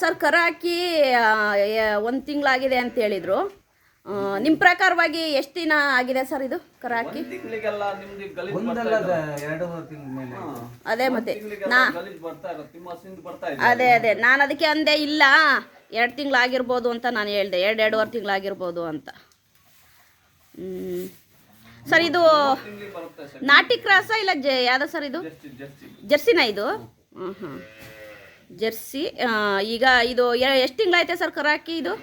Sir ಕರ ಹಾಕಿ 1 ತಿಂಗಳಾಗಿದೆ ಅಂತ ಹೇಳಿದರು. ನಿಮ್ಮ ಪ್ರಕಾರವಾಗಿ ಎಷ್ಟು ದಿನ ಆಗಿದೆ ಸರ್ ಇದು ಕರ ಹಾಕಿ? ತಿಂಗಳಿಗೆಲ್ಲ ನಿಮ್ದು ಗಲೀಜ್ ಒಂದಲ್ಲ 2-3 ತಿಂಗಳ ಮೇಲೆ ಅದೇ ಮತ್ತೆ ಗಲೀಜ್ ಬರ್ತಾ ಇರುತ್ತೆ, ನಿಮ್ಮ ಹಸಿಂದ ಬರ್ತಾ ಇದೆ. ಅದೇ ನಾನು ಅದಕ್ಕೆ ಅಂದೆ ಇಲ್ಲ 2 ತಿಂಗಳಾಗಿರ್ಬೋದು ಅಂತ ನಾನು ಹೇಳಿದೆ, 2-2.5 ತಿಂಗಳಾಗಿರ್ಬೋದು ಅಂತ. ಸರ್ ಇದು ಬರುತ್ತೆ ಸರ್. ನಾಟಿ ಕ್ರಾಸ ಇಲ್ಲ ಯಾವ್ದು ಸರ್ ಇದು? ಜರ್ಸಿನ ಇದು? ಹಾಂ ಜರ್ಸಿ. ಈಗ ಇದು ಎಷ್ಟು ತಿಂಗಳಾಯ್ತೆ ಸರ್ ಕರ ಹಾಕಿ? ಇದು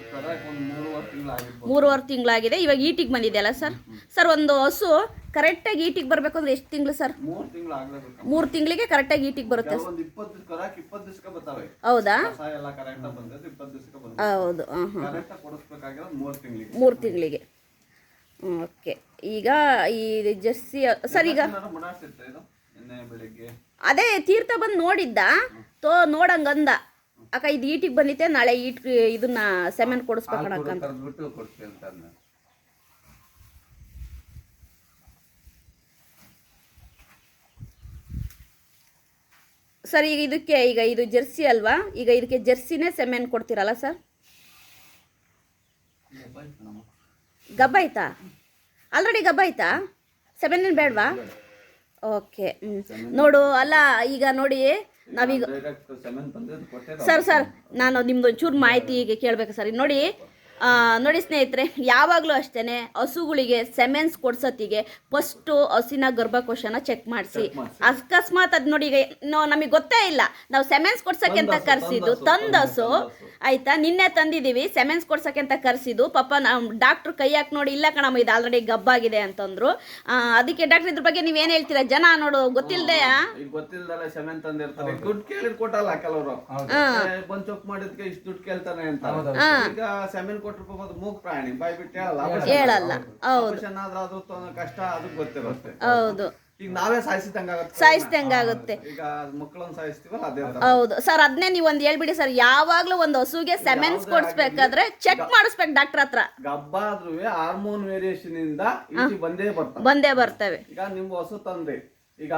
3.5 ತಿಂಗಳಾಗಿದೆ. ಇವಾಗ ಈಟಿಗೆ ಬಂದಿದೆಯಲ್ಲ ಸರ್? ಸರ್ ಒಂದು ಹಸು ಕರೆಕ್ಟಾಗಿ ಈಟಿಗೆ ಬರಬೇಕು ಅಂದ್ರೆ ಎಷ್ಟು ತಿಂಗಳು ಸರ್? 3 ತಿಂಗಳಿಗೆ ಕರೆಕ್ಟಾಗಿ ಈಟಿಗೆ ಬರುತ್ತೆ. ಹೌದಾ? ಹೌದು. ಹಾಂ 3 ತಿಂಗಳಿಗೆ. ಓಕೆ. ಈಗ ಈ ಜರ್ಸಿ ಸರ್ ಈಗ ಅದೇ ತೀರ್ಥ ಬಂದು ನೋಡಿದ್ದ ನೋಡಂಗಂದ ಅಕ್ಕ ಇದು ಈಟಿಗೆ ಬಂದಿತ್ತೆ, ನಾಳೆ ಇದನ್ನ ಸೆಮೆನ್ ಕೊಡಿಸ್ಬೇಕಣಕ್ಕಂತ. ಸರ್ ಈಗ ಇದು ಜರ್ಸಿ ಅಲ್ವಾ? ಈಗ ಇದಕ್ಕೆ ಜರ್ಸಿನೇ ಸೆಮೆನ್ ಕೊಡ್ತೀರಲ್ಲ ಸರ್? ಗಬ್ಬಾಯ್ತಾ? ಆಲ್ರೆಡಿ ಗಬ್ಬಾಯ್ತಾ? ಸೆಮೆನ್ ಬೇಡವಾ? ಓಕೆ. ನೋಡು ಅಲ್ಲ ಈಗ ನೋಡಿ ನಾವೀಗ ಸರ್ ನಾನು ನಿಮ್ದು ಒಂಚೂರು ಮಾಹಿತಿ ಈಗ ಕೇಳಬೇಕು ಸರ್. ನೋಡಿ ಸ್ನೇಹಿತರೆ, ಯಾವಾಗಲೂ ಅಷ್ಟೇ ಹಸುಗಳಿಗೆ ಸೆಮೆನ್ಸ್ ಕೊಡ್ಸತ್ತಿಗೆ ಫಸ್ಟು ಹಸಿನ ಗರ್ಭಕೋಶನ ಚೆಕ್ ಮಾಡಿಸಿ. ಅಕಸ್ಮಾತ್ ಅದು ನೋಡಿ ಈಗ ನಮಗೆ ಗೊತ್ತೇ ಇಲ್ಲ, ನಾವು ಸೆಮೆನ್ಸ್ ಕೊಡ್ಸೋಕ್ಕೆ ಅಂತ ಕರೆಸಿದ್ದು ತಂದ ಹಸು ಆಯಿತಾ, ನಿನ್ನೆ ತಂದಿದ್ದೀವಿ ಸೆಮೆನ್ಸ್ ಕೊಡ್ಸೋಕ್ಕೆ ಅಂತ ಕರೆಸಿದ್ದು. ಪಾಪ ನಾವು ಡಾಕ್ಟ್ರು ಕೈ ಹಾಕಿ ನೋಡಿ ಇಲ್ಲ ಕಣಮ್ಮ ಇದು ಆಲ್ರೆಡಿ ಗಬ್ಬಾಗಿದೆ ಅಂತಂದ್ರು. ಅದಕ್ಕೆ ಡಾಕ್ಟ್ರ್ ಇದ್ರ ಬಗ್ಗೆ ನೀವೇನು ಹೇಳ್ತೀರಾ? ಜನ ನೋಡು ಗೊತ್ತಿಲ್ಲದೆ ಸೆಮೆನ್ ತಂದಿರ್ತಾರೆ, ದುಡ್ಡು ಕೇಳಿದ್ ಕೊಟ್ಟಲ್ಲ ಕೆಲವರು, ಬಂದ್ ಚೆಕ್ ಮಾಡಿದ್ಕೆ ಇಷ್ಟು ದುಡ್ಡು ಕೇಳ್ತಾನೆ ಅಂತ. ಈಗ ಸೆಮೆನ್ ಮೂಗ್ ಪ್ರಾಣಿ ಬಾಯ್ ಬಿಟ್ಟು ಹೇಳಲ್ಲ. ಹೌದು ಕಷ್ಟ ಅದಕ್ಕೆ ಗೊತ್ತಿರುತ್ತೆ. ಹೌದು. ಈಗ ನಾವೇ ಸಾಯಿಸ್ದಂಗಾಗುತ್ತೆ. ಈಗ ಮಕ್ಕಳನ್ನ ಸಾಯಿಸ್ತೀವಲ್ಲ ಅದೇ. ಹೌದು ಸರ್, ಅದನ್ನೇ ನೀವು ಒಂದು ಹೇಳ್ಬಿಡಿ ಸರ್. ಯಾವಾಗ್ಲೂ ಒಂದು ಹಸುಗೆ ಸೆಮೆನ್ಸ್ ಕೊಡ್ಸ್ಬೇಕಾದ್ರೆ ಚೆಕ್ ಮಾಡಿಸ್ಬೇಕು ಡಾಕ್ಟರ್ ಹತ್ರ. ಗಬ್ಬಾದ್ರೂ ಹಾರ್ಮೋನ್ ವೇರಿಯೇಷನ್ ಇಂದ ಬಂದೇ ಬರ್ತವೆ. ಈಗ ನಿಮ್ ಹಸು ತಂದೆ ಈಗ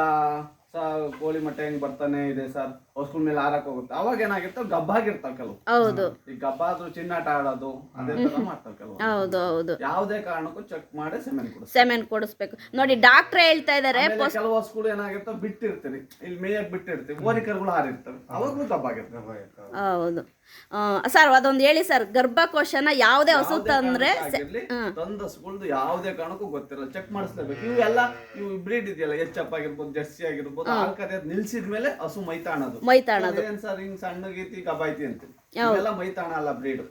ಕೋಳಿ ಮೊಟ್ಟೆ ಹೆಂಗ್ ಬರ್ತಾನೆ ಇದೆ ಸರ್, ಹಸುಗಳ ಮೇಲೆ ಹಾರಕ್ ಹೋಗುತ್ತೆ, ಅವಾಗ ಏನಾಗಿರ್ತಾವ ಗಬ್ಬಾಗಿರ್ತಾವ ಕೆಲವು. ಹೌದು. ಈ ಗಬ್ಬಾದ್ರೂ ಚಿನ್ನಾಟ ಆಡೋದು ಅದೇ ತರ ಮಾಡ್ತಾವ ಕೆಲವು. ಹೌದು. ಯಾವುದೇ ಕಾರಣಕ್ಕೂ ಚೆಕ್ ಮಾಡಿ ಸೆಮೆನ್ ಕೊಡಿಸ್ಬೇಕು. ನೋಡಿ ಡಾಕ್ಟರ್ ಹೇಳ್ತಾ ಇದಾರೆ ಕೆಲವು ಹಸುಗಳು ಏನಾಗಿರ್ತಾವ ಬಿಟ್ಟಿರ್ತೀವಿ, ಇಲ್ಲಿ ಮೇಯಕ್ ಬಿಟ್ಟಿರ್ತೀವಿ, ಓರಿಕರುಗಳು ಹಾರಿರ್ತವೆ, ಅವಾಗ್ಲೂ ಗಬ್ಬಾಗಿರ್ತವೆ. ಹೌದು ಸರ್, ಅದೊಂದು ಹೇಳಿ ಸರ್. ಗರ್ಭಕೋಶನ ಯಾವುದೇ ಹಸು ತಂದ್ರೆ ತಂದ ಹಸುಗಳದ್ದು ಯಾವುದೇ ಕಾರಣಕ್ಕೂ ಗೊತ್ತಿರಲ್ಲ, ಚೆಕ್ ಮಾಡಿಸ್ಲೇಬೇಕು. ಇವು ಬ್ರೀಡ್ ಇದೆಯಲ್ಲ, ಎಚ್-ಎಫ್ ಆಗಿರ್ಬೋದು, ಜರ್ಸಿ ಆಗಿರ್ಬೋದು, ನಿಲ್ಸಿದ್ಮೇಲೆ ಹಸು ಮೈತಾಣದು ಏನ್ ಸರ್, ಹಿಂಗ್ ಸಣ್ಣ ಗೀತಿ ಗಬ್ಬಾಯ್ತಿ ಅಂತ ಎಲ್ಲ ಮೈತಾಣ ಅಲ್ಲ ಬ್ರೀಡ್.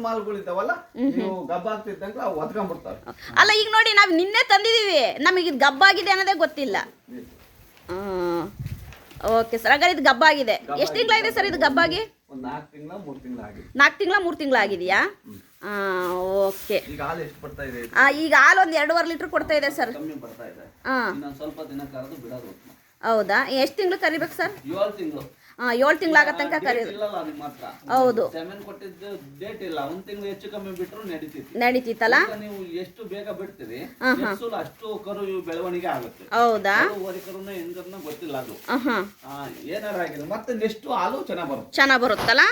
ಮಾಲ್ಗಳು ಇದಾವಲ್ಲ, ನೀವು ಗಬ್ಬಾಗ್ತಿದ್ದಂಗ ಅವು ಒದ್ಕೊಂಡ್ಬಿಡ್ತಾವೆ. ಅಲ್ಲ ಈಗ ನೋಡಿ ನಾವು ನಿನ್ನೆ ತಂದಿದೀವಿ, ನಮಗೆ ಇದು ಗಬ್ಬಾಗಿದೆ ಅನ್ನೋದೇ ಗೊತ್ತಿಲ್ಲ. ಓಕೆ ಸರ್, ಹಾಗಾದ್ರೆ ಇದು ಗಬ್ಬಾಗಿದೆ. ಎಷ್ಟು ತಿಂಗಳಾಗಿದೆ ಸರ್ ಇದು ಗಬ್ಬಾಗಿ? 4 ತಿಂಗಳ 3 ತಿಂಗಳಾಗಿದೆ. 4 ತಿಂಗಳ 3 ತಿಂಗಳಾಗಿದೆಯಾ? ಓಕೆ. ಈಗ ಹಾಲು ಎಷ್ಟು ಬರ್ತಾ ಇದೆ? ಈಗ ಹಾಲು ಒಂದು 2.5 ಲೀಟರ್ ಕೊಡ್ತಾ ಇದೆ ಸರ್. ಕಮ್ಮಿ ಬರ್ತಾ ಇದೆ. ಸ್ವಲ್ಪ ದಿನ ಕರೆದು ಬಿಡೋದು. ಹೌದಾ? ಎಷ್ಟು ತಿಂಗಳು ಕರಿಬೇಕು ಸರ್? 7 ತಿಂಗಳು. 7 ತಿಂಗಳಾಗ ತನಕ ಕರೀದು. ಹೌದು. ಸೆಮೆನ್ ಕೊಟ್ಟಿದ್ದು ಡೇಟ್ ಇಲ್ಲ, 1 ತಿಂಗಳು ಹೆಚ್ಚು ಕಮ್ಮಿ ಬಿಟ್ಟರು ನಡೀತಿತ್ತಲ್ಲ. ನೀವು ಎಷ್ಟು ಬೇಗ ಬಿಡ್ತೀರಿ ಅಷ್ಟು ಕರು ಬೆಳವಣಿಗೆ ಆಗುತ್ತೆ. ಹೌದಾ? ಕರುನ ಹೆಂಗನ್ನ ಗೊತ್ತಿಲ್ಲ ಅದು. ಏನಾರ ಆಗಿಲ್ಲ ಮತ್ತೆ ನೆಕ್ಸ್ಟ್ ಹಾಲು ಚೆನ್ನಾಗ್ ಬರುತ್ತಲ್ಲ.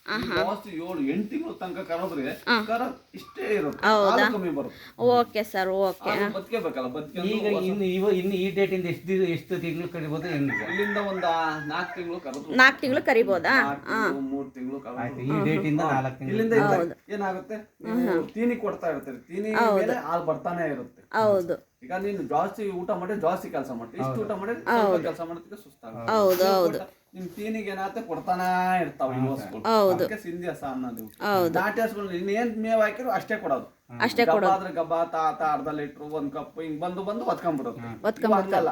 ಜಾಸ್ತಿ 7-8 ತಿಂಗಳು ತನಕ ಕರೋದ್ರೆ ಕರ ಇಷ್ಟೇ ಇರುತ್ತೆ, ಕಮ್ಮಿ ಬರುತ್ತೆ. Okay sir, okay. ಬದುಕಬೇಕಲ್ಲ. ಈಗ ಇನ್ನು ಈ ಡೇಟ್ ಇಂದ ಎಷ್ಟು ತಿಂಗಳು ಕರಿಬಹುದು? ಇಲ್ಲಿಂದ ಒಂದು 4 ತಿಂಗಳು 4 ತಿಂಗಳು ಕರಿಬೋದಾ? 3 ತಿಂಗಳು ಈ ಡೇಟ್ ಇಂದ 4 ತಿಂಗಳು. ಇಲ್ಲಿಂದ ಏನಾಗುತ್ತೆ, ನೀವು ತೀನಿ ಕೊಡ್ತಾ ಇರ್ತೀರಿ, ತೀನಿ ಮೇಲೆ ಹಾಲು ಬರ್ತಾನೆ ಇರುತ್ತೆ. ಹೌದು. ಈಗ ನೀನು ಜಾಸ್ತಿ ಊಟ ಮಾಡಿ ಜಾಸ್ತಿ ಕೆಲಸ ಮಾಡ್ತೀವಿ, ಇಷ್ಟು ಊಟ ಮಾಡಿ ಸ್ವಲ್ಪ ಕೆಲಸ ಮಾಡೋದಕ್ಕೆ ಸುಸ್ತಾಗುತ್ತೆ. ಹೌದು. ನಿಮ್ ತೀನಿಗೆ ಏನಾಗುತ್ತೆ ಕೊಡ್ತಾನೆ ಇರ್ತಾವ ಈ ಹಸುಗಳು. ಅದಕ್ಕೆ ಸಿಂಧಿ ಹಸ ಅನ್ನೋದು. ನಾಟಿ ಹಸುಗಳು ಇನ್ನೇನ್ ಮೇವ್ ಹಾಕಿರೋ ಅಷ್ಟೇ ಕೊಡೋದು. ಆದ್ರೆ ಗಬ್ಬ ಅರ್ಧ ಲೀಟರ್ 1 ಕಪ್ ಹಿಂಗ್ ಬಂದು ಒತ್ಕೊಂಡ್ಬಿಡುತ್ತೆ. ಹಂಗಲ್ಲ,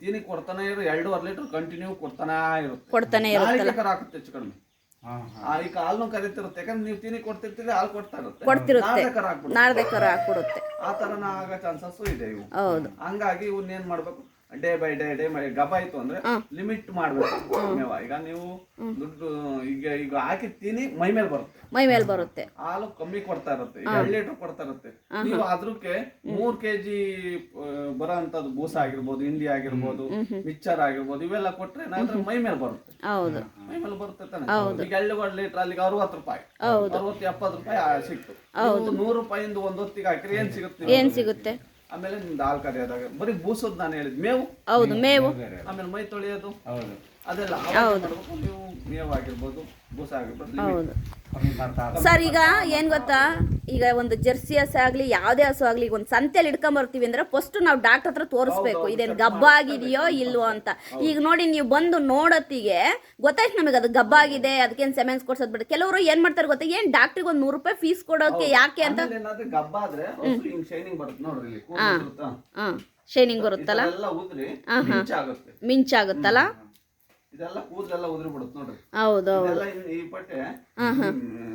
ತೀನಿ ಕೊಡ್ತಾನೆ ಇರೋ 2.5 ಲೀಟರ್ ಕಂಟಿನ್ಯೂ ಕೊಡ್ತಾನೆ ಇರುತ್ತೆ. ಹಾಕುತ್ತೆ ಹೆಚ್ಚು ಕಡಿಮೆ. ಈಗ ಹಾಲ್ನು ಕರಿತಿರುತ್ತೆ, ಯಾಕಂದ್ರೆ ನೀವು ತೀನಿ ಕೊಡ್ತಿರ್ತೀರಿ, ಹಾಲು ಕೊಡ್ತಾ ಇರುತ್ತೆ, ನಾಡ್ದೆ ಕರ ಹಾಕ್ಬಿಡುತ್ತೆ. ಆ ತರನ ಆಗೋ ಚಾನ್ಸಸ್ ಇದೆ ಇವು. ಹಂಗಾಗಿ ಇವನ್ನ ಏನ್ ಮಾಡ್ಬೇಕು, ಡೇ ಬೈ ಡೇ ಗಬ್ಬ ಆಯ್ತು ಅಂದ್ರೆ ಲಿಮಿಟ್ ಮಾಡ್ಬೇಕು ಮೇವ. ಈಗ ನೀವು ದುಡ್ಡು ಈಗ ಹಾಕಿರ್ತೀನಿ ಮೈ ಮೇಲೆ ಬರುತ್ತೆ, ಹಾಲು ಕಮ್ಮಿ ಕೊಡ್ತಾ ಇರುತ್ತೆ, 2 ಲೀಟರ್ ಕೊಡ್ತಾ ಇರುತ್ತೆ. ನೀವು ಅದ್ರಕ್ಕೆ 3 kg ಬರೋ ಅಂತದ್ದು ಬೂಸ ಆಗಿರ್ಬೋದು, ಹಿಂಡಿ ಆಗಿರ್ಬೋದು, ಮಿಕ್ಚರ್ ಆಗಿರ್ಬೋದು, ಇವೆಲ್ಲ ಕೊಟ್ರೆ ಏನಾದ್ರೆ ಮೈ ಮೇಲೆ ಬರುತ್ತೆ. ಮೈ ಮೇಲೆ ಬರುತ್ತೆ ತಾನೆ. ಈಗ 2 ಲೀಟರ್ ಅಲ್ಲಿಗೆ 60 ರೂಪಾಯಿ, 60-70 ರೂಪಾಯಿ ಸಿಕ್ತು. 100 ರೂಪಾಯಿಂದ ಒಂದ್ ಹೊತ್ತಿಗೆ ಹಾಕಿದ್ರೆ ಏನ್ ಸಿಗುತ್ತೆ? ಆಮೇಲೆ ನಿಮ್ದು ಹಾಲು ಕರಿಯೋದಾಗ ಬರೀ ಬೂಸೋದು ನಾನು ಹೇಳಿದ್ ಮೇವು, ಆಮೇಲೆ ಮೈ ತೊಳೆಯೋದು ಅದೆಲ್ಲ ಮಾಡ್ಬೇಕು. ನೀವು ಮೇವು ಆಗಿರ್ಬೋದು, ಬೂಸ ಆಗಿರ್ಬೋದು. ಸರ್ ಈಗ ಏನ್ ಗೊತ್ತಾ, ಈಗ ಒಂದು ಜರ್ಸಿ ಹಸು ಆಗ್ಲಿ ಯಾವುದೇ ಹಸು ಆಗ್ಲಿ, ಈಗ ಒಂದು ಸಂತೆಯಲ್ಲಿ ಇಟ್ಕೊಂಡ್ ಬರ್ತೀವಿ ಅಂದ್ರೆ ಫಸ್ಟ್ ನಾವು ಡಾಕ್ಟರ್ ಹತ್ರ ತೋರಿಸ್ಬೇಕು ಇದೇನು ಗಬ್ಬ ಆಗಿದೆಯೋ ಇಲ್ವೋ ಅಂತ. ಈಗ ನೋಡಿ ನೀವು ಬಂದು ನೋಡೋತ್ತಿಗೆ ಗೊತ್ತಾಯ್ತು ನಮಗೆ ಅದು ಗಬ್ಬ ಆಗಿದೆ, ಅದಕ್ಕೇನು ಸೆಮೆನ್ಸ್ ಕೊಡ್ಸೋದ್ ಬಿಟ್ಟು. ಕೆಲವರು ಏನ್ ಮಾಡ್ತಾರೆ ಗೊತ್ತಾ, ಏನ್ ಡಾಕ್ಟ್ರಿಗೆ ಒಂದು 100 ರೂಪಾಯಿ ಫೀಸ್ ಕೊಡೋಕೆ ಯಾಕೆ ಅಂತ. ಗಬ್ಬ ಆದ್ರೆ ಶೈನಿಂಗ್ ಬರುತ್ತೆ ನೋಡ್ರಿ, ಶೈನಿಂಗ್ ಬರುತ್ತಲ್ಲ, ಮಿಂಚಾಗುತ್ತಲ್ಲ, ಇದೆಲ್ಲ ಕೂದಲೆಲ್ಲ ಉದುರಿ ಬಿಡುತ್ತೆ ನೋಡ್ರಿ. ಹೌದು ಈ ಪಟ್ಟೆ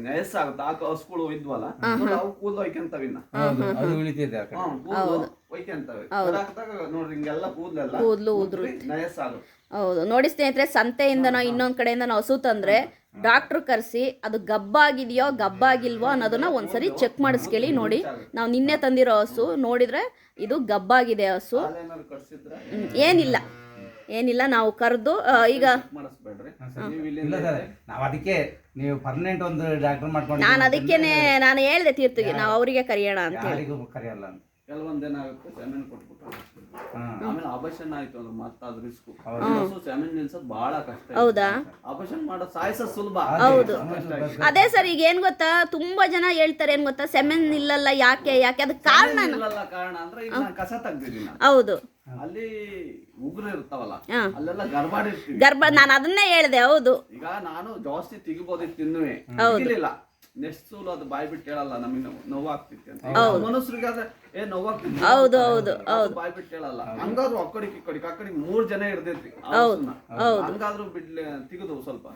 ನಯಸ್ಸಾಗುತ್ತೆ. ಆ ಹಸುಗಳು ಇದ್ವಲ್ಲ ಅವು ಕೂದಲು ಒಯ್ಕೊಂತವೆ, ಒಯ್ಕೊಂತವೆ ನೋಡ್ರಿ, ಹಿಂಗೆಲ್ಲ ಕೂದಲು ಉದುರಿ ನಯಸ್ಸಾಗುತ್ತೆ. ಹೌದು ನೋಡಿ ಸ್ನೇಹಿತರೆ, ಸಂತೆಯಿಂದನೋ ಇನ್ನೊಂದ್ ಕಡೆಯಿಂದನೋ ಹಸು ತಂದ್ರೆ ಡಾಕ್ಟ್ರು ಕರೆಸಿ ಅದು ಗಬ್ಬಾಗಿದೆಯೋ ಗಬ್ಬಾಗಿಲ್ವೋ ಅನ್ನೋದನ್ನ ಒಂದ್ಸರಿ ಚೆಕ್ ಮಾಡಿಸ್ಕೇಳಿ. ನೋಡಿ ನಾವು ನಿನ್ನೆ ತಂದಿರೋ ಹಸು ನೋಡಿದ್ರೆ ಇದು ಗಬ್ಬಾಗಿದೆ ಹಸು. ಏನಿಲ್ಲ ನಾವು ಕರೆದು ಈಗ ನಾವು ಅದಕ್ಕೆ ನೀವು ಪರ್ಮನೆಂಟ್ ಒಂದು ಡಾಕ್ಟರ್ ಮಾಡ್ಕೊಂಡು ನಾನು ಅದಕ್ಕೇನೆ ನಾನು ಹೇಳ್ದೆ ತೀರ್ಥಿಗೆ ನಾವು ಅವರಿಗೆ ಕರೆಯೋಣ ಅಂತ ಹೇಳಿ. ಕರೆಯಲ್ಲ ಅಂತ ಕೆಲವೊಂದು ಏನಾಗುತ್ತೆ, ಸೆಮೆನ್ ಕೊಟ್ಬಿಟ್ಟು ಆಮೇಲೆ ಆಪರೇಷನ್ ಆಯ್ತು ಅಂದ್ರೆ ಮತ್ತೆ ಅದು ರಿಸ್ಕ್. ಸೆಮೆನ್ ನಿಲ್ಸೋದು ಬಹಳ ಕಷ್ಟ. ಹೌದಾ? ಆಪರೇಷನ್ ಮಾಡೋದು ಸಾಯಿಸೋದು ಸುಲಭ. ಹೌದು ಅದೇ ಸರ್. ಈಗ ಏನ್ ಗೊತ್ತಾ, ತುಂಬಾ ಜನ ಹೇಳ್ತಾರೆ ಏನ್ ಗೊತ್ತಾ, ಸೆಮೆನ್ ನಿಲ್ಲಲ್ಲ ಯಾಕೆ ಅದಕ್ಕೆ ಕಾರಣ ಅಂದ್ರೆ ಈಗ ನಾನು ಕಸ ತೆಗ್ದಿದ್ದೀನಿ. ಹೌದು, ಅಲ್ಲಿ ಉಗುರು ಇರ್ತಾವಲ್ಲ, ಅಲ್ಲೆಲ್ಲ ಗರ್ಭ ನಾನು ಅದನ್ನೇ ಹೇಳ್ದೆ. ಹೌದು, ಈಗ ನಾನು ಜಾಸ್ತಿ ತೆಗಿಬೋದಿತ್ತು ಇನ್ನುವೆ, ನೆಕ್ಸ್ಟ್ ಸೂಲು ಅದು ಬಾಯ್ ಬಿಟ್ಟು ಹೇಳಲ್ಲ, ನಮಗೆ ನೋವಾಗ್ತಿತ್ತು ಅಂತ. ಮನುಷ್ಯರಿಗಾದ್ರೆ ನೋವಾಗ್ತಿತ್ತು, ಬಾಯ್ ಬಿಟ್ಟು ಹೇಳಲ್ಲ. ಹಂಗಾದ್ರು ಅಕ್ಕಡಿಗೆ 3 ಜನ ಹಿಡ್ದೈತಿ, ಹಂಗಾದ್ರು ಬಿಡ್ಲಿ ತೆಗೆದು ಸ್ವಲ್ಪ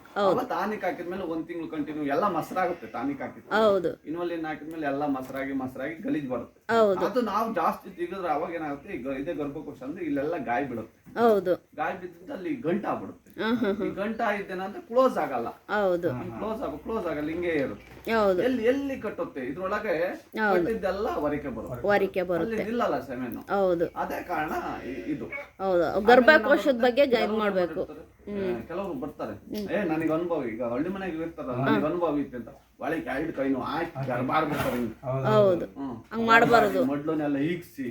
ಟಾನಿಕ್ ಹಾಕಿದ್ಮೇಲೆ 1 ತಿಂಗಳು ಕಂಟಿನ್ಯೂ ಎಲ್ಲ ಮೊಸರಾಗುತ್ತೆ. ಟಾನಿಕ್ ಹಾಕಿದ್ ಇನ್ವಲಿನ್ ಹಾಕಿದ್ಮೇಲೆ ಎಲ್ಲ ಮೊಸರಾಗಿ ಗಲೀಜ್ ಬರುತ್ತೆ. ಅದು ನಾವು ಜಾಸ್ತಿ ತೆಗೆದ್ರೆ ಅವಾಗ ಏನಾಗುತ್ತೆ, ಇದೇ ಗರ್ಭಕೋಶ ಅಂದ್ರೆ ಇಲ್ಲೆಲ್ಲ ಗಾಯ ಬೀಳುತ್ತೆ. ಗಾಯ ಬಿದ್ದ ಅಲ್ಲಿ ಗಂಟ ಆಗ್ಬಿಡುತ್ತೆ. ಈ ಗಂಟ ಇದ್ದೇನಂದ್ರೆ ಕ್ಲೋಸ್ ಆಗಲ್ಲ, ಕ್ಲೋಸ್ ಆಗಲ್ಲ, ಹಿಂಗೆ ಇರುತ್ತೆ. ಎಲ್ಲಿ ಕಟ್ಟುತ್ತೆ, ಇದ್ರೊಳಗೆ ಕಟ್ಟಿದ್ದೆಲ್ಲ ವರಿಕೆ ಬರುತ್ತೆ, ನಿಲ್ಲಲ್ಲ ಸೆಮೆನ್. ಅದೇ ಕಾರಣ ಇದು. ಗರ್ಭಕೋಶದ ಬಗ್ಗೆ ಗೈಡ್ ಮಾಡ್ಬೇಕು. ಕೆಲವರು ಬರ್ತಾರೆ, ನನಗೆ ಅನುಭವ, ಈಗ ಹಳ್ಳಿ ಮನೆಗೆ ಇರ್ತಾರಲ್ಲ, ನನಗೆ ಅನುಭವ ಇತ್ತು ಅಂತ ಒಳಗೆ 2 ಕೈನು ಹಾಕಿ ಗರ್ಭಾಡ್ಬಿಡ್ತಾರೆ. ಹೌದು, ಹಂಗ್ ಮಾಡಬಾರದು. ಮೊಡ್ಲನ್ನೆಲ್ಲ ಈಗ್ಸಿ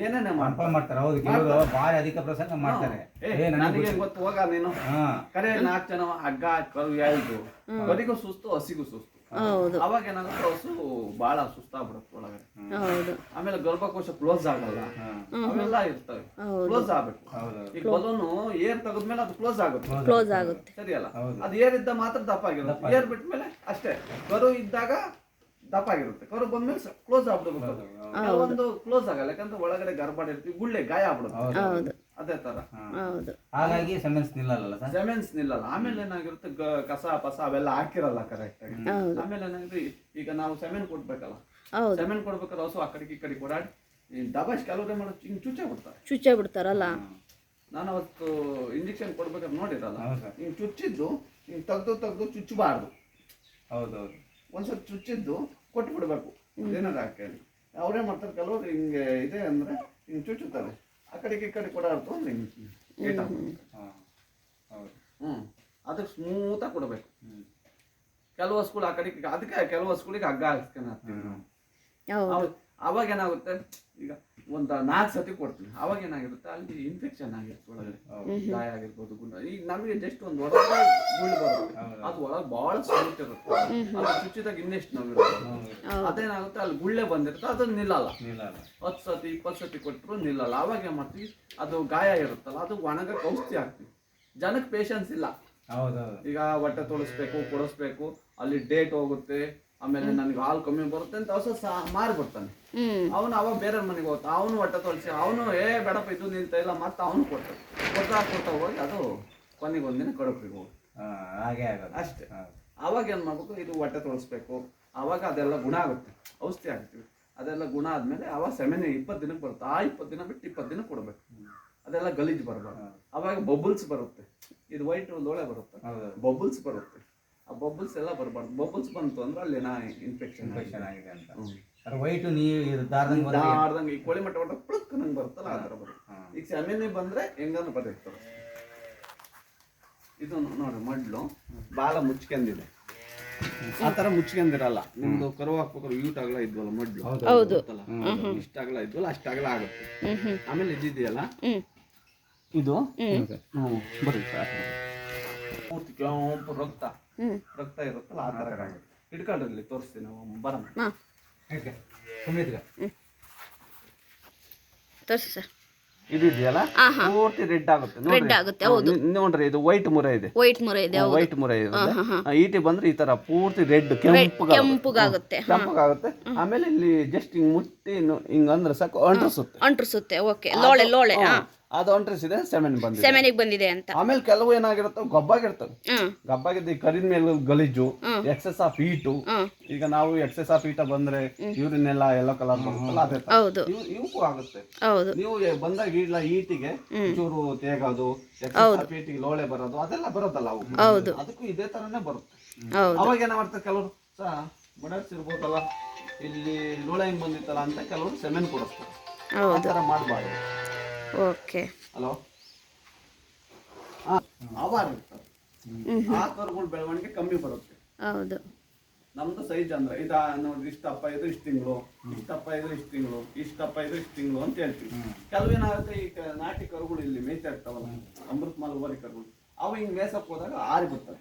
ಏನೇನೇ ಮಾಡ್ತಾರೆ. ಹೌದು, ಕೆಲವರು ಭಾರಿ ಅಧಿಕ ಪ್ರಸಂಗ ಮಾಡ್ತಾರೆ. ನನಗೆ ಗೊತ್ತು, ಹೋಗ ನೀನು ಕರೆ 4 ಜನ ಹಗ್ಗ ಕರು ಯಾಯ್ದು, ಬರಿಗೂ ಸುಸ್ತು, ಹಸಿಗೂ ಸುಸ್ತು. ಅವಾಗ ಏನಾಗುತ್ತೆ, ಹಸು ಬಹಳ ಸುಸ್ತಾಗ್ಬಿಡುತ್ತೆ ಒಳಗಡೆ. ಆಮೇಲೆ ಗರ್ಭಕೋಶ ಕ್ಲೋಸ್ ಆಗಲ್ಲ, ಅವೆಲ್ಲ ಇರ್ತವೆ, ಕ್ಲೋಸ್ ಆಗ್ಬೇಕು. ಈಗ ಬಲೂನು ಏರ್ ತೆಗೆದ್ಮೇಲೆ ಅದು ಕ್ಲೋಸ್ ಆಗುತ್ತೆ, ಸರಿಯಲ್ಲ? ಅದು ಏರ್ ಇದ್ದ ಮಾತ್ರ ದಪ್ಪ ಆಗಿರುತ್ತೆ, ಏರ್ ಬಿಟ್ಮೇಲೆ ಅಷ್ಟೇ. ಕರು ಇದ್ದಾಗ ದಪ್ಪ ಆಗಿರುತ್ತೆ, ಕರು ಬಂದ್ಮೇಲೆ ಕ್ಲೋಸ್ ಆಗ್ಬಿಡ್ಬೇಕು. ಕೆಲವೊಂದು ಕ್ಲೋಸ್ ಆಗಲ್ಲ, ಯಾಕಂದ್ರೆ ಒಳಗಡೆ ಗರ್ಭಾಡ ಇರ್ತೀವಿ, ಗುಳ್ಳೆ ಗಾಯ ಆಗ್ಬಿಡುತ್ತೆ. ಅದೇ ತರ ಹಾಗಾಗಿ ಸೆಮೆನ್ಸ್ ನಿಲ್ಲಲ್ಲ. ಆಮೇಲೆ ಏನಾಗಿರುತ್ತೆ, ಕಸ ಪಸ ಅವೆಲ್ಲ ಹಾಕಿರಲ್ಲ ಕರೆಕ್ಟ್ ಆಗಿ. ಆಮೇಲೆ ಏನಾಗುತ್ತೆ, ಈಗ ನಾವು ಸೆಮೆನ್ ಕೊಡ್ಬೇಕಲ್ಲ, ಸೆಮೆನ್ ಕೊಡ್ಬೇಕಾದ್ರೆ ಹಸು ಆ ಕಡೆಗೆ ಈ ಕಡೆ ಓಡಾಡಿ ದಬಾಶ್ ಕೆಲವ್ರೆ ಮಾಡೋದು, ಹಿಂಗ್ ಚುಚ್ಚೆ ಬಿಡ್ತಾರಲ್ಲ. ನಾನು ಅವತ್ತು ಇಂಜೆಕ್ಷನ್ ಕೊಡ್ಬೇಕಾದ್ರೆ ನೋಡಿರಲ್ಲ, ಹಿಂಗ್ ಚುಚ್ಚಿದ್ದು ಹಿಂಗ್ ತೆಗ್ದು ಚುಚ್ಚಬಾರ್ದು. ಒಂದ್ಸಲ ಚುಚ್ಚಿದ್ದು ಕೊಟ್ಟು ಬಿಡ್ಬೇಕು, ಏನಾರ ಹಾಕಿ. ಅವ್ರೇ ಮಾಡ್ತಾರೆ ಕೆಲವ್ರು, ಹಿಂಗೆ ಇದೆ ಅಂದ್ರೆ ಹಿಂಗ್ ಚುಚ್ಚುತ್ತಾರೆ, ಆ ಕಡೆಗೆ ಈ ಕಡೆ ಕೊಡಾಡ್ತು ಅದಕ್ಕೆ ಸ್ಮೂತ್ ಆಗಿ ಕೊಡ್ಬೇಕು. ಕೆಲವು ಹಸುಗಳು ಆ ಕಡೆಗೆ, ಅದಕ್ಕೆ ಕೆಲವು ಹಸುಗಳಿಗೆ ಹಗ್ಗ ಹಾಕ್ಸ್ಕೊಂಡು ಅವಾಗ ಏನಾಗುತ್ತೆ, ಈಗ ಒಂದು 4 ಸತಿ ಕೊಡ್ತೀವಿ, ಅವಾಗ ಏನಾಗಿರುತ್ತೆ, ಅಲ್ಲಿ ಇನ್ಫೆಕ್ಷನ್ ಆಗಿರುತ್ತೆ ಒಳಗಡೆ, ಗಾಯ ಆಗಿರ್ಬೋದು, ಗುಂಡ. ಈಗ ನಮಗೆ ಜಸ್ಟ್ ಒಂದು ಒಳಗಡೆ ಗುಳ್ಳು ಬರುತ್ತೆ, ಅದು ಒಳಗೆ ಬಹಳ ಸ್ಮೂತ್ ಇರುತ್ತೆ, ಅದು ಚುಚ್ಚಿದಾಗ ಇನ್ನೆಷ್ಟು ನೋವಿರುತ್ತೆ. ಅದೇನಾಗುತ್ತೆ, ಅಲ್ಲಿ ಗುಳ್ಳೆ ಬಂದಿರುತ್ತೆ, ಅದು ನಿಲ್ಲಲ್ಲ. 10 ಸತಿ 20 ಸತಿ ಕೊಟ್ಟರು ನಿಲ್ಲಲ್ಲ. ಅವಾಗ ಏನ್ ಮಾಡ್ತೀವಿ, ಅದು ಗಾಯ ಇರುತ್ತಲ್ಲ, ಅದು ಒಣಗಕ್ಕೆ ಔಷಧಿ ಹಾಕ್ತೀವಿ. ಜನಕ್ಕೆ ಪೇಷನ್ಸ್ ಇಲ್ಲ. ಈಗ ಹೊಟ್ಟೆ ತೊಳಸ್ಬೇಕು, ಕೊಡಿಸ್ಬೇಕು, ಅಲ್ಲಿ ಡೇಟ್ ಹೋಗುತ್ತೆ, ಆಮೇಲೆ ನನಗೆ ಹಾಲು ಕಮ್ಮಿ ಬರುತ್ತೆ ಅಂತ ಹೊಸ ಮಾರ್ಬಿಡ್ತಾನೆ ಅವನು. ಅವಾಗ ಬೇರೆ ಮನೆಗೆ ಹೋಗ್ತಾ, ಅವನು ಹೊಟ್ಟೆ ತೊಳಸಿ, ಅವನು ಬೇಡಪ್ಪ ಇದು ನಿಲ್ತಾ ಇಲ್ಲ, ಮತ್ತೆ ಅವನು ಕೊಡ್ತಾ ಹೋಗಿ ಅದು ಕೊನೆಗೆ ಒಂದಿನ ಕಡುಪಿಗೆ ಹೋಗಿ ಅಷ್ಟೇ. ಅವಾಗ ಏನ್ ಮಾಡ್ಬೇಕು, ಇದು ಹೊಟ್ಟೆ ತೊಳಸ್ಬೇಕು, ಅವಾಗ ಅದೆಲ್ಲ ಗುಣ ಆಗುತ್ತೆ, ಔಷಧಿ ಹಾಕ್ತೀವಿ. ಅದೆಲ್ಲ ಗುಣ ಆದ್ಮೇಲೆ ಅವಾಗ ಸೆಮೆನ್ 20 ದಿನಕ್ಕೆ ಬರುತ್ತೆ. ಆ 20 ದಿನ ಬಿಟ್ಟು 20 ದಿನ ಕೊಡ್ಬೇಕು. ಅದೆಲ್ಲ ಗಲೀಜು ಬರಬಾರ್ದು. ಅವಾಗ ಬಬಲ್ಸ್ ಬರುತ್ತೆ, ಇದು ವೈಟ್ ಲೋಳೆ ಬರುತ್ತೆ, ಬಬಲ್ಸ್ ಬರುತ್ತೆ. ಆ ಬಬಲ್ಸ್ ಎಲ್ಲ ಬರಬಾರ್ದು. ಬಬಲ್ಸ್ ಬಂತು ಅಂದ್ರೆ ಅಲ್ಲಿ ಇನ್ಫೆಕ್ಷನ್ ಆಗಿದೆ ಅಂತ. ವೈಟ್ ನೀರು ದಾರ್ದಂಗೆ ಈ ಕೋಳಿ ಮಟ್ಟ ಒಟ್ಟ ಪ್ಲಕ್ ನಂಗೆ ಬರುತ್ತಲ್ಲ ಆ ಥರ ಬರುತ್ತೆ. ಈಗ ಸೆಮೆನಿ ಬಂದ್ರೆ ಹೆಂಗಾನು ಬರುತ್ತೆ. ಇದು ನೋಡಿ ಮಡ್ಲು ಬಾಲ ಮುಚ್ಕೊಂಡಿದೆ, ಆ ತರ ಮುಚ್ಕೊಂಡಿರಲ್ಲ. ನಿಮ್ದು ಕರು ಹಾಕ್ಬೇಕಾದ್ರೆ ಯೂಟ್ ಆಗಲ್ಲ ಇದ್ವಲ್ಲ ಮಡ್ಲು, ಇಷ್ಟಾಗಲ್ಲ ಇದ್ವಲ್ಲ ಅಷ್ಟಾಗಲ್ಲ ಆಗುತ್ತೆ. ಆಮೇಲೆ ಇದಿದೆಯಲ್ಲ ಇದು ಬರುತ್ತೆ ಪೂರ್ತಿ ಕೆಂಪು ರಕ್ತ ಇರುತ್ತಲ್ಲ ಆ ತರ ಹಿಡ್ಕೊಂಡ್ರಲ್ಲಿ ತೋರಿಸ್ತೀನಿ ನಾವು ಬರೋಣ. ತೋರಿಸಿ ಸರ್. ಇದೆಯಲ್ಲ ಪೂರ್ತಿ ರೆಡ್ ಆಗುತ್ತೆ ನೋಡ್ರಿ. ಇದು ವೈಟ್ ಮುರ ಇದೆ, ವೈಟ್ ಮುರ ಇದೆ, ವೈಟ್ ಮುರ ಇದೆ. ಈಟಿ ಬಂದ್ರೆ ಈ ತರ ಪೂರ್ತಿ ರೆಡ್ ಕೆಂಪುಗಾಗುತ್ತೆ. ಆಮೇಲೆ ಇಲ್ಲಿ ಜಸ್ಟ್ ಹಿಂಗ್ ಮುಟ್ಟಿ ಹಿಂಗಂದ್ರೆ ಸಾಕು ಅಂಟ್ರಿಸುತ್ತೆ. ಓಕೆ, ಲೋಳೆ ಲೋಳೆ ಅದು ಅಂಟ್ರಿಸಿದೆ ಸೆಮೆನ್ ಬಂದಿದೆ, ಸೆಮೆನಿಗೆ ಬಂದಿದೆ ಅಂತ. ಆಮೇಲೆ ಕೆಲವು ಏನಾಗಿರುತ್ತವೆ ಗಬ್ಬಾಗಿರ್ತವೆ. ಗಬ್ಬಾಗಿದ್ದ ಕರಿದ ಮೇಲೆ ಗಲೀಜು, ಎಕ್ಸೆಸ್ ಆಫ್ ಹೀಟು. ಈಗ ನಾವು ಎಕ್ಸೆಸ್ ಆಫ್ ಹೀಟ ಬಂದ್ರೆ ಯೂರಿನ್ ಎಲ್ಲ ಯೆಲ್ಲೋ ಕಲರ್ ಬರುತ್ತಲ್ಲ ಅದೇ ತರ ಇವಕ್ಕೂ ಆಗುತ್ತೆ. ನೀವು ಬಂದಾಗ ಇಲ್ಲ ಈಟಿಗೆ ಚೂರು ತೇಗೋದು, ಎಕ್ಸೆಸ್ ಆಫ್ ಹೀಟಿಗೆ ಲೋಳೆ ಬರೋದು ಅದೆಲ್ಲ ಬರೋದಲ್ಲ ಅವು, ಅದಕ್ಕೂ ಇದೇ ತರನೇ ಬರುತ್ತೆ. ಅವಾಗ ಏನಾಗ್ತದೆ ಕೆಲವರು ಬಡರ್ಸಿರ್ಬೋದಲ್ಲ ಇಲ್ಲಿ ಲೋಳೆ ಹಿಂಗ್ ಬಂದಿತ್ತಲ್ಲ ಅಂತ ಕೆಲವರು ಸೆಮೆನ್ ಕೊಡಿಸ್ತಾರೆ. ಆ ತರ ಮಾಡಬಾರ್ದು. ಓಕೆ, ಹಲೋ ಅವಾರ್ ಇರ್ತದೆ, ಆ ಕರುಗಳ ಬೆಳವಣಿಗೆ ಕಮ್ಮಿ ಬರುತ್ತೆ. ಹೌದು, ನಮ್ದು ಸೈಜ್ ಅಂದ್ರೆ ಇದ ನೋಡ್ರಿ, ಇಷ್ಟಪ್ಪ ಇದ್ರೆ ಇಷ್ಟು ತಿಂಗಳು, ಇಷ್ಟಪ್ಪ ಇದ್ರೆ ಇಷ್ಟು ತಿಂಗಳು, ಇಷ್ಟಪ್ಪ ಇದ್ರೆ ಇಷ್ಟು ತಿಂಗಳು ಅಂತ ಹೇಳ್ತೀವಿ. ಕೆಲವೇನಾಗುತ್ತೆ ಈ ನಾಟಿ ಕರುಗಳು ಇಲ್ಲಿ ಮೇಯ್ತಾ ಇರ್ತಾವಲ್ಲ, ಅಮೃತ ಮಾಲ್ ಕರುಗಳು, ಅವು ಹಿಂಗ್ ಮೇಸಕ್ ಹೋದಾಗ ಆರಿ ಬರ್ತವೆ.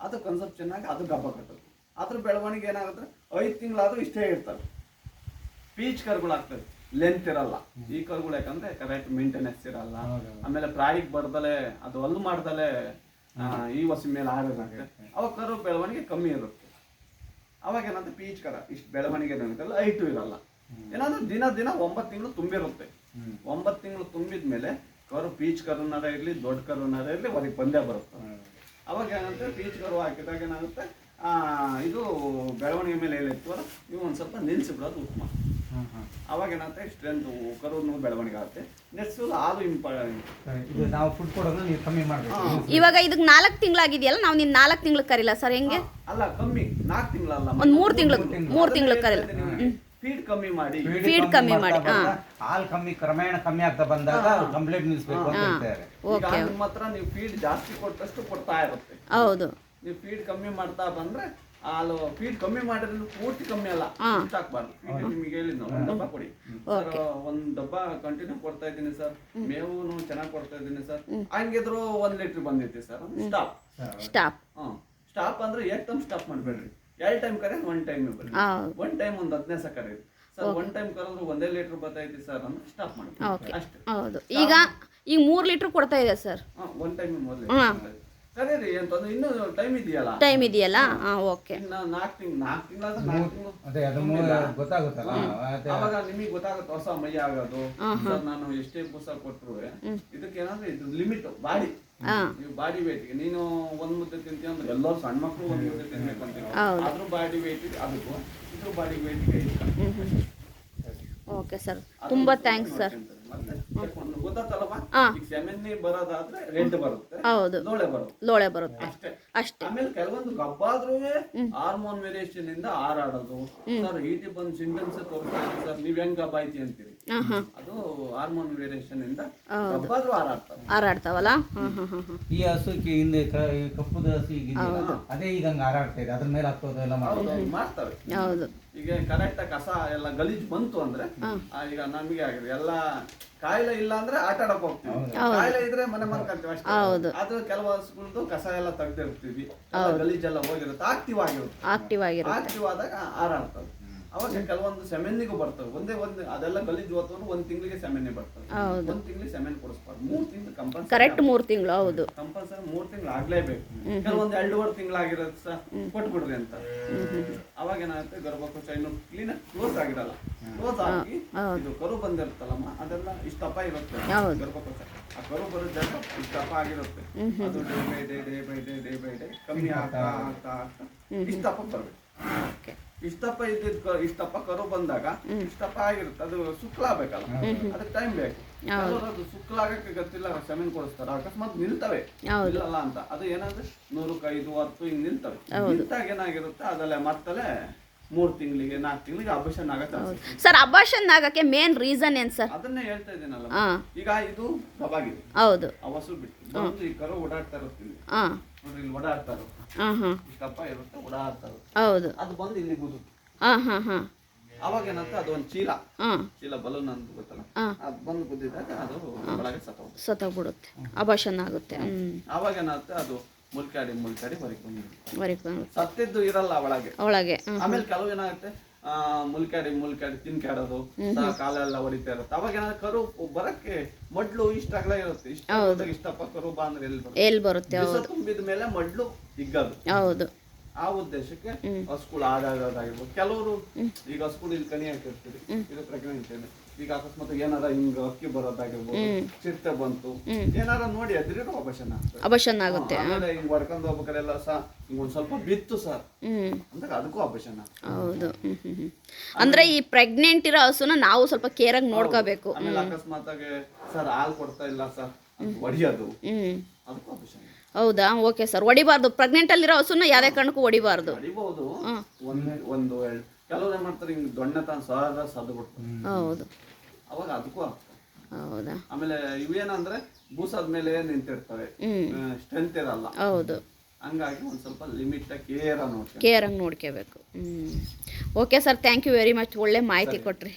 ಅದು ಕನ್ಸೆಪ್ಷನ್ ಆಗಿ ಅದು ಗಬ್ಬ ಕಟ್ಟೋದು. ಅದ್ರ ಬೆಳವಣಿಗೆ ಏನಾಗುತ್ತೆ 5 ತಿಂಗಳಾದ್ರೂ ಇಷ್ಟೇ ಇರ್ತವೆ. ಪೀಚ್ ಕರುಗಳು ಆಗ್ತವೆ, ಲೆಂತ್ ಇರಲ್ಲ. ಈ ಕರುಗಳು ಯಾಕಂದ್ರೆ ಕರೆಕ್ಟ್ ಮೇಂಟೆನೆನ್ಸ್ ಇರಲ್ಲ. ಆಮೇಲೆ ಪ್ರಾಯಿಗೆ ಬರ್ದಲೆ ಅದು ಅಲ್ಲು ಮಾಡ್ದಲೆ ಈ ವಸಿ ಮೇಲೆ ಆರಿರುತ್ತೆ. ಅವಾಗ ಕರು ಬೆಳವಣಿಗೆ ಕಮ್ಮಿ ಇರುತ್ತೆ. ಅವಾಗ ಏನಾದ್ರೆ ಪೀಚ್ ಕರ ಇಷ್ಟು ಬೆಳವಣಿಗೆ ಏನಾಗುತ್ತಲ್ಲ ಹೈಟು ಇರಲ್ಲ. ಏನಾದ್ರೆ ದಿನ 9 ತಿಂಗಳು ತುಂಬಿರುತ್ತೆ. 9 ತಿಂಗಳು ತುಂಬಿದ್ಮೇಲೆ ಕರು ಪೀಚ್ ಕರುನಾರ ಇರ್ಲಿ ದೊಡ್ಡ ಕರುನಾರ ಇರ್ಲಿ ಹೊರಗೆ ಬಂದೇ ಬರುತ್ತೆ. ಅವಾಗ ಏನಾಗುತ್ತೆ ಪೀಚ್ ಕರು ಹಾಕಿದಾಗ ಏನಾಗುತ್ತೆ ಇದು ಬೆಳವಣಿಗೆ ಮೇಲೆ ಏನಿರ್ತವಲ್ಲ ನೀವು ಒಂದ್ ಸ್ವಲ್ಪ ನಿಲ್ಸಿಬಿಡೋದು ಉತ್ತಮ. ಅವಾಗ ಏನಾಗುತ್ತೆ ಸ್ಟ್ರೆಂತ್ ಕರು ಬೆಳವಣಿಗೆ ಆಗುತ್ತೆ. ನೆಕ್ಸ್ಟ್ ಹಾಲು ಇಂಪಾರ್ಟೆಂಟ್. ನಾವು ಫುಡ್ ಕೊಡೋದು ನೀವು ಕಮ್ಮಿ ಮಾಡಬೇಕು. ಇವಾಗ ಇದಕ್ಕೆ 4 ತಿಂಗಳಾಗಿದೆಯಲ್ಲ, ನಾವು ನಿನ್ನ 4 ತಿಂಗಳು ಕರಿಲ್ಲ ಸರ್, ಹೆಂಗೆ? ಅಲ್ಲ ಕಮ್ಮಿ 4 ತಿಂಗಳಲ್ಲ, ಒಂದು 3 ತಿಂಗಳು ಕರಿಲ್ಲ. ಫೀಡ್ ಕಮ್ಮಿ ಮಾಡಿ ಹಾಲು ಕ್ರಮೇಣ ಕಮ್ಮಿ ಆಗ್ತಾ ಬಂದಾಗ ಕಂಪ್ಲೀಟ್ ನಿಲ್ಲಿಸಬೇಕು ಅಂತ ಹೇಳ್ತಾರೆ. ಈಗ ನಿಮ್ಮ ಹತ್ರ ನೀವು ಫೀಡ್ ಜಾಸ್ತಿ ಕೊಟ್ಟಷ್ಟು ಕೊಡ್ತಾ ಇರುತ್ತೆ. ಹೌದು, ನೀವು ಫೀಡ್ ಕಮ್ಮಿ ಮಾಡ್ತಾ ಬಂದ್ರೆ ಹಾಲು ಫೀಡ್ ಕಮ್ಮಿ ಮಾಡಿದ್ರೆ ಪೂರ್ತಿ ಕಮ್ಮಿ ಅಲ್ಲ, ಇಷ್ಟ ಹಾಕ್ಬಾರ್ದು. ಫೀಡ್ ನಿಮಗೆ ಹೇಳಿದ್ ನಾವು 1 ಡಬ್ಬ ಕೊಡಿ ಸರ್, 1 ಡಬ್ಬ ಕಂಟಿನ್ಯೂ ಕೊಡ್ತಾ ಇದ್ದೀನಿ ಸರ್, ಮೇವು ಚೆನ್ನಾಗಿ ಕೊಡ್ತಾ ಇದ್ದೀನಿ ಸರ್, ಹಂಗಿದ್ರು 1 ಲೀಟರ್ ಬಂದೈತಿ ಸರ್, ಸ್ಟಾಪ್ ಅಂದ್ರೆ ಎಷ್ಟು ಸ್ಟಾಪ್ ಮಾಡ್ಬೇಡ್ರಿ. 2 ಟೈಮ್ ಕರೆಯೋದು 1 ಟೈಮ್ ಬರ್ರಿ. 1 ಟೈಮ್ ಒಂದು 15 ಸಲ ಕರೆಯೋದು ಸರ್, 1 ಟೈಮ್ ಕರೆದ್ರು 1 ಲೀಟರ್ ಬರ್ತೈತಿ ಸರ್ ಅಂದ್ರೆ ಸ್ಟಾಪ್ ಮಾಡಿ ಅಷ್ಟೇ. ಹೌದು, ಈಗ 3 ಲೀಟರ್ ಕೊಡ್ತಾ ಇದೆ ಸರ್. 1 ಟೈಮ್ ಮೊದಲು ಸರಿ ರೀ ಅಂತಂದ್ರೆ ಇನ್ನೂ ಟೈಮ್ ಇದೆಯಲ್ಲ. ಓಕೆ, 4 ತಿಂಗಳು ಗೊತ್ತಾಗುತ್ತಲ್ಲ, ಅವಾಗ ನಿಮಗೆ ಗೊತ್ತಾಗುತ್ತೆ ಹೊಸ ಮೈ ಆಗೋದು. ಸರ್ ನಾನು ಎಷ್ಟೇ ಬೂಸ ಕೊಟ್ಟರು ಇದಕ್ಕೆ ಏನಾದ್ರೆ ಇದು ಲಿಮಿಟ್ ಬಾಡಿ, ನೀವು ಬಾಡಿ ವೇಟ್ಗೆ ನೀನು 1 ಮುದ್ದೆ ತಿಂತೀವಿ ಅಂದ್ರೆ ಎಲ್ಲರೂ ಸಣ್ಣ ಮಕ್ಕಳು 1 ಮುದ್ದೆ ತಿನ್ಬೇಕು ಅಂತೀವಿ. ಅದ್ರ ಬಾಡಿ ವೇಟ್ ಅದಕ್ಕೂ ಇದ್ರ ಬಾಡಿ ವೇಟ್ಗೆ ಓಕೆ ಸರ್, ತುಂಬಾ ಥ್ಯಾಂಕ್ಸ್ ಸರ್. ಗೊತ್ತಾತಲ್ಲಮ್ಮ, ಈಗ ಸೆಮೆನ್ನಿ ಬರೋದಾದ್ರೆ ರೆಡ್ ಬರುತ್ತೆ, ಹೌದು, ಲೋಳೆ ಬರುತ್ತೆ ಅಷ್ಟೇ. ಆಮೇಲೆ ಕೆಲವೊಂದು ಗಬ್ಬಾದ್ರೂ ಹಾರ್ಮೋನ್ ವೇರಿಯೇಷನ್ ಇಂದ ಹಾರಾಡೋದು. ಸರ್ ಈಟಿ ಬಂದು ಸಿಂಟಮ್ಸ್ ತೋರಿಸ್ತಾ ಇದೆ ಸರ್, ನೀವ್ ಹೆಂಗ್ ಗಬ್ಬ ಐತಿ ಅಂತೀರಿ, ಅದು ಹಾರ್ಮೋನ್ ವೇರಿಯೇಷನ್ ಇಂದ ಗಬ್ಬಾದ್ರೂ ಹಾರಾಡ್ತಾವಲ್ಲ. ಈ ಹಸುಕ್ಕೆ ಹಿಂದೆ ಕಪ್ಪುದ ಹಸು ಅದೇ ಈಗ ಹಾರಾಡ್ತಾ ಇದೆ, ಅದ್ರ ಮೇಲೆ ಹಾಕೋದೆಲ್ಲ ಮಾಡ್ತವೆ. ಹೌದು, ಈಗ ಕರೆಕ್ಟ್ ಕಸ ಎಲ್ಲ ಗಲೀಜ್ ಬಂತು ಅಂದ್ರೆ ಈಗ ನಮಗೆ ಆಗಿದೆ ಎಲ್ಲ ಕಾಯಿಲೆ ಇಲ್ಲ ಅಂದ್ರೆ ಆಟ ಆಡಕ್ ಹೋಗ್ತೀವಿ, ಕಾಯಿಲೆ ಇದ್ರೆ ಮನೆ ಮಾಡ್ಕೊಂತೀವಿ ಅಷ್ಟೇ. ಆದ್ರೆ ಕೆಲವು ಹಸುಗಳದ್ದು ಕಸ ಎಲ್ಲ ತೆಗ್ದಿರ್ತೀವಿ, ಗಲೀಜೆಲ್ಲ ಹೋಗಿರುತ್ತೆ, ಆಕ್ಟಿವ್ ಆದಾಗ ಹಾರಾಡ್ತವೆ. ಅವಾಗ ಕೆಲವೊಂದು ಸೆಮೆನ್ನಿಗೂ ಬರ್ತವೆ. ಒಂದೇ ಅದೆಲ್ಲ ಗಲೀಜ್ ಹೋಗ್ತವ್ರು 1 ತಿಂಗಳಿಗೆ ಸೆಮೆನ್ನಿ ಬರ್ತವೆ. 1 ತಿಂಗಳಿಗೆ ಸೆಮೆನ್ ಕೊಡಿಸ್ಬಾರ್ದು, 3 ತಿಂಗಳು ಕಂಪಲ್ಸರಿ, ಕರೆಕ್ಟ್ 3 ತಿಂಗಳು. ಹೌದು, ಕಂಪಲ್ಸರಿ 3 ತಿಂಗಳು ಆಗ್ಲೇಬೇಕು. ಕೆಲವೊಂದು 2.5 ತಿಂಗಳಾಗಿರೋದು ಸಹ ಕೊಟ್ಬಿಡ್ರಿ ಅಂತ. ಅವಾಗ ಏನಾಗುತ್ತೆ ಗರ್ಭಕೋಶ ಇನ್ನು ಕ್ಲೀನ್ ಕ್ಲೋಸ್ ಆಗಿರಲ್ಲ. ಕ್ಲೋಸ್ ಆಗಿ ಇದು ಕರು ಬಂದಿರುತ್ತಲ್ಲಮ್ಮ ಅದೆಲ್ಲ ಇಷ್ಟಪ್ಪ ಇರುತ್ತೆ ಗರ್ಭಕೋಶ. ಆ ಕರು ಬರೋ ಜಾಗ ಇಷ್ಟಪ್ಪ ಆಗಿರುತ್ತೆ. ಅದು ಡೇ ಬೈ ಡೇ ಕಮ್ಮಿ ಆಗ್ತಾ ಇಷ್ಟಪ್ಪ ಬರ್ಬೇಕು. ಇಷ್ಟಪ್ಪ ಇಷ್ಟಪ್ಪ ಕರು ಬಂದಾಗ ಇಷ್ಟಪ್ಪ ಆಗಿರುತ್ತೆ, ಅದು ಸುಕ್ಲಾಗಬೇಕಲ್ಲ, ಅದಕ್ಕೆ ಟೈಮ್ ಬೇಕು. ಕೆಲವರು ಅದು ಸುಕ್ಲಾಗಕ್ಕೆ ಗೊತ್ತಿಲ್ಲ ಸೆಮೆನ್ ಕೊಡಿಸ್ತಾರೆ, ಅಕಸ್ಮಾತ್ ನಿಲ್ತವೆ ಇಲ್ಲಲ್ಲ ಅಂತ, ಅದು ಏನಂದ್ರೆ 100, 5, 10 ಹಿಂಗ್ ನಿಲ್ತವೆ. ನಿಂತಾಗ ಏನಾಗಿರುತ್ತೆ ಅದಲ್ಲೇ ಮತ್ತಲೇ 3 ತಿಂಗಳಿಗೆ 4 ತಿಂಗಳಿಗೆ ಅಬಾರ್ಷನ್ ಆಗತ್ತೆ. ಸರ್ ಅಬಾರ್ಷನ್ ಆಗಕ್ಕೆ ಮೇನ್ ರೀಸನ್ ಏನ್ ಸರ್? ಅದನ್ನೇ ಹೇಳ್ತಾ ಇದ್ದೀನಲ್ಲ, ಈಗ ಇದು ದಬಾಗಿದೆ, ಹೌದು, ಅವಸು ಬಿಟ್ಟು ಬಂದು ಈ ಕರು ಓಡಾಡ್ತಾ ಇರುತ್ತೆ, ನೋಡ್ರಿ ಇಲ್ಲಿ ಓಡಾಡ್ತಾ ಇರುತ್ತೆ, ಇಷ್ಟಪ್ಪ ಇರುತ್ತೆ ಓಡಾಡ್ತಾ ಇರುತ್ತೆ, ಹೌದು, ಅದು ಬಂದು ಇಲ್ಲಿ ಗುದ್ದು, ಅವಾಗ ಏನಂತ ಅದು ಒಂದು ಚೀಲ ಬಲೂನ್ ಅಂತ ಗೊತ್ತಲ್ಲ, ಅದು ಬಂದು ಗುದ್ದಿದಾಗ ಅದು ಒಳಗೆ ಸತ್ತೋಗ್ಬಿಡುತ್ತೆ, ಅಬಾರ್ಷನ್ ಆಗುತ್ತೆ. ಅವಾಗ ಏನಂತ ಅದು ಮುಲ್ಕಾಡಿ ಹೊರಗೆ ಸತ್ತಿದ್ದು ಇರಲ್ಲ ಒಳಗೆ. ಆಮೇಲೆ ಕೆಲವು ಏನಾಗುತ್ತೆ ಮುಲ್ಕಾಡಿ ತಿನ್ಕಾಡೋದು, ಕಾಲೆಲ್ಲ ಹೊಡಿತಾ ಇರುತ್ತೆ, ಅವಾಗ ಏನಾದ್ರು ಕರು ಬರಕ್ಕೆ ಮಡ್ಲು ಇಷ್ಟಾಗ್ಲೇ ಇರುತ್ತೆ, ಇಷ್ಟಪ್ಪ ಕರು ಬಾ ಅಂದ್ರೆ ಎಲ್ಲಿ ಬರುತ್ತೆ, ತುಂಬಿದ ಮೇಲೆ ಮಡ್ಲು ಹಿಗ್ಗದು. ಹೌದು, ಆ ಉದ್ದೇಶಕ್ಕೆ ಹಸ್ಕೂಲ್ ಆದಾಗಿರ್ಬೋದು. ಕೆಲವರು ಈಗ ಹಸ್ಕೂಲ್ ಇಲ್ಲಿ ಕಣಿ ಹಾಕಿರ್ತೀವಿ, ಇದು ಪ್ರೆಗ್ನೆಂಟ್ ಇದೆ, ಈಗ ಅಕಸ್ಮಾತ್ ಏನಾರ ಹಿಂಗ ಅಕ್ಕಿ ಬರೋದಾಗಿರ್ಬೋದು, ಚಿರತೆ ಬಂತು ಏನಾರ ನೋಡಿ ಅದ್ರಿರೋ ಅಬಾರ್ಷನ್ ಆಗುತ್ತೆ. ಆಮೇಲೆ ಹಿಂಗ್ ಹೊಡ್ಕೊಂಡು ಹೋಗ್ಬೇಕಾರೆಲ್ಲ ಹಿಂಗ್ ಒಂದ್ ಸ್ವಲ್ಪ ಬಿತ್ತು ಸರ್ ಅಂದಾಗ ಅದಕ್ಕೂ ಅಬಾರ್ಷನ್ ಆಗುತ್ತೆ. ಹೌದು, ಅಂದ್ರೆ ಈ ಪ್ರೆಗ್ನೆಂಟ್ ಇರೋ ಹಸುನ ನಾವು ಸ್ವಲ್ಪ ಕೇರ್ ಆಗಿ ನೋಡ್ಕೋಬೇಕು. ಆಮೇಲೆ ಅಕಸ್ಮಾತ್ ಆಗಿ ಸರ್ ಹಾಲು ಕೊಡ್ತಾ ಇಲ್ಲ ಸರ್ ಹೊಡಿಯೋದು, ಅದಕ್ಕೂ ಅಬಾರ್ಷನ್. ಹೌದಾ, ಓಕೆ ಸರ್. ಹೊಡಿಬಾರ್ದು, ಪ್ರೆಗ್ನೆಂಟ್ ಅಲ್ಲಿರೋ ಹಸುನ ಯಾವ್ದೇ ಕಾರಣಕ್ಕೂ ಹೊಡಿಬಾರ್ದು. ಹೊಡಿಬಹುದು, ಒಂದು ಕೆಲವ್ರು ಏನ್ ಮಾಡ್ತಾರೆ ಹಿಂಗ್ ದೊಣ್ಣೆ ತಾನು ಸದ್ದು ಬಿಡ್ತಾರೆ. ಹೌದು, ಅವಾಗ ಅದಕ್ಕೂ ಆಗ್ತದೆ. ಹೌದಾ, ಆಮೇಲೆ ಇವೇನಂದ್ರೆ ಬೂಸಾದ ಮೇಲೆ ನಿಂತಿರ್ತವೆ, ಸ್ಟ್ರೆಂತ್ ಇರಲ್ಲ. ಹೌದು, ಹಂಗಾಗಿ ಒಂದ್ ಸ್ವಲ್ಪ ಲಿಮಿಟ್ ಕೇರ್ ಆಗಿ ನೋಡ್ಕೋಬೇಕು. Okay sir, thank you very much, ಒಳ್ಳೆ ಮಾಹಿತಿ ಕೊಟ್ರಿ.